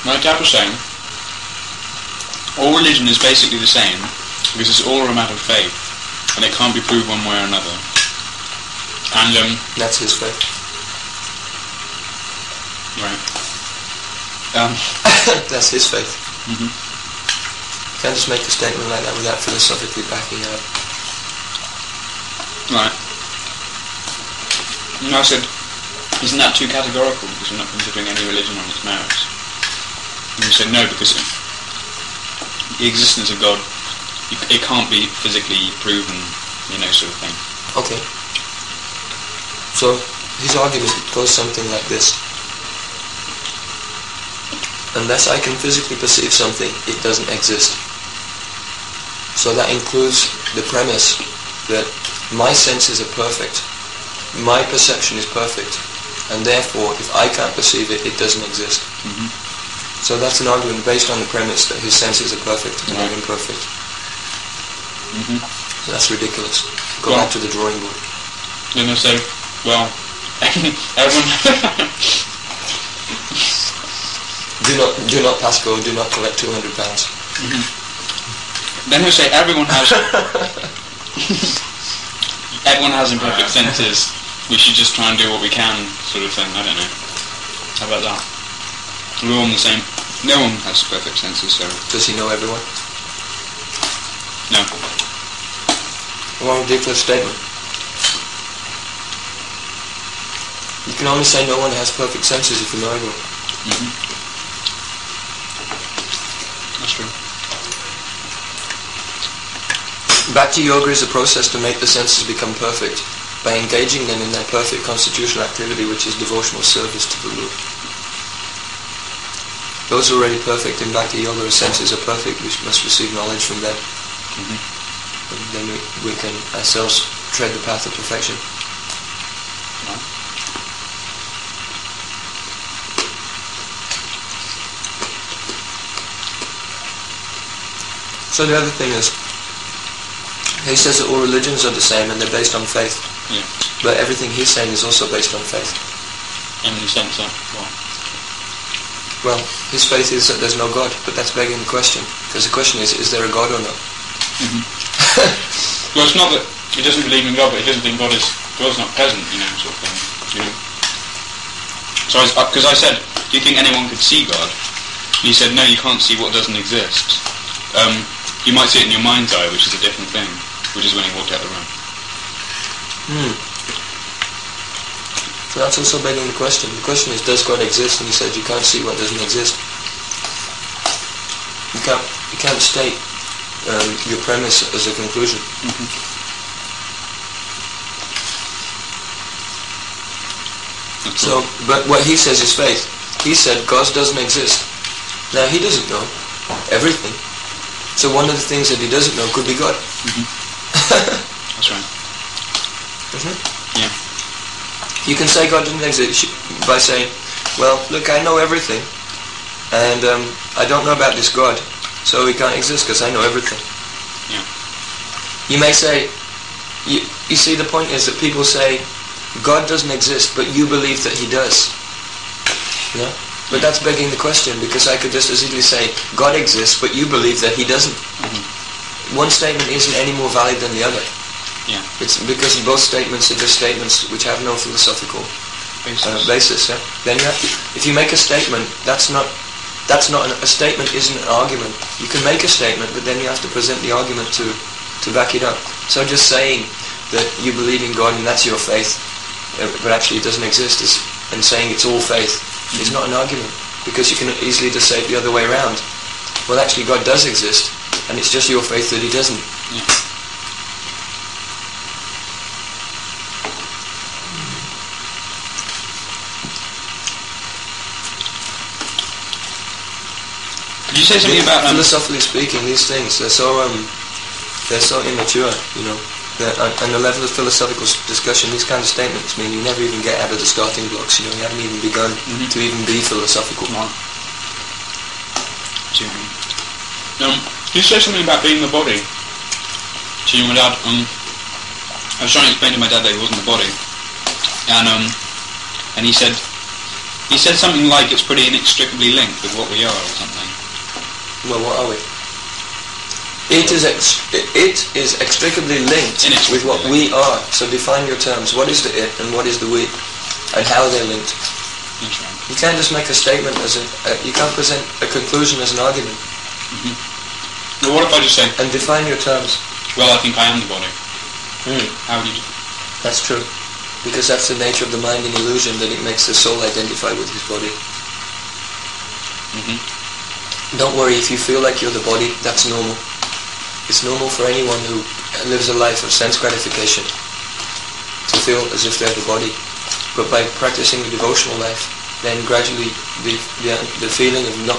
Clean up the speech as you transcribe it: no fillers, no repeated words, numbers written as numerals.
my dad was saying, all religion is basically the same because it's all a matter of faith, and it can't be proved one way or another. And that's his faith. Right. That's his faith. Mm-hmm. You can't just make a statement like that without philosophically backing it up. Right. And I said, isn't that too categorical because we're not considering any religion on its merits? And he said, no, because the existence of God, it can't be physically proven, sort of thing. Okay. So, his argument goes something like this. Unless I can physically perceive something, it doesn't exist. So that includes the premise that my senses are perfect, my perception is perfect, and therefore, if I can't perceive it, it doesn't exist. Mm-hmm. So that's an argument based on the premise that his senses are perfect and I'm imperfect. Mm-hmm. So that's ridiculous. Go back to the drawing board. Then they'll say, well, everyone... do not pass go, do not collect £200. Mm-hmm. Then he'll say everyone has imperfect senses. We should just try and do what we can, sort of thing. I don't know. How about that? We're all the same. No one has perfect senses, so... Does he know everyone? No. What a ridiculous statement. You can only say no one has perfect senses if you know everyone. Mm-hmm. That's true. Bhakti yoga is a process to make the senses become perfect by engaging them in their perfect constitutional activity, which is devotional service to the Lord. Those who are already perfect in Bhakti yoga, whose senses are perfect, we must receive knowledge from them. Mm-hmm. And then we can ourselves tread the path of perfection. Right. So the other thing is, he says that all religions are the same and they're based on faith. Yeah. But everything he's saying is also based on faith. In the sense of what? Well, his faith is that there's no God, but that's begging the question. Because the question is there a God or not? Mm-hmm. Well, it's not that he doesn't believe in God, but he doesn't think God's not present, sort of thing. So because I said, do you think anyone could see God? He said, no, you can't see what doesn't exist. You might see it in your mind's eye, which is a different thing, which is when he walked out the room. So that's also begging the question. The question is, does God exist? And he said, you can't see what doesn't exist. You can't state your premise as a conclusion. Mm-hmm. So, but what he says is faith. He said God doesn't exist. Now he doesn't know everything. So one of the things that he doesn't know could be God. Mm-hmm. That's right. Isn't it? Yeah. You can say God doesn't exist by saying, well, look, I know everything, and I don't know about this God, so he can't exist because I know everything. Yeah. You may say, you see, the point is that people say, God doesn't exist, but you believe that he does. Yeah? But that's begging the question, because I could just as easily say, God exists, but you believe that he doesn't. Mm-hmm. One statement isn't any more valid than the other. Yeah. It's because both statements are just statements which have no philosophical basis. Yeah? Then if you make a statement, a statement isn't an argument. You can make a statement, but then you have to present the argument to back it up. So just saying that you believe in God and that's your faith, but actually it doesn't exist, and saying it's all faith, is not an argument, because you can easily just say it the other way around. Well, actually God does exist, and it's just your faith that he doesn't. Yeah. Did you say something about philosophically speaking, these things they're so immature, and the level of philosophical discussion, these kinds of statements mean you never even get out of the starting blocks. You haven't even begun to even be philosophical. Right. You said something about being the body to my dad. I was trying to explain to my dad that he wasn't the body, and he said He said something like it's pretty inextricably linked with what we are, or something. Well, what are we? It is extricably linked with what we are. So define your terms. What is the it and what is the we? And how they're linked. That's right. You can't just make a statement as you can't present a conclusion as an argument. Well, what if I just say... And define your terms. Well, I think I am the body. How would you do? That's true. Because that's the nature of the mind in illusion, that it makes the soul identify with his body. Don't worry, if you feel like you're the body, that's normal. It's normal for anyone who lives a life of sense gratification to feel as if they're the body. But by practicing the devotional life, then gradually the feeling of not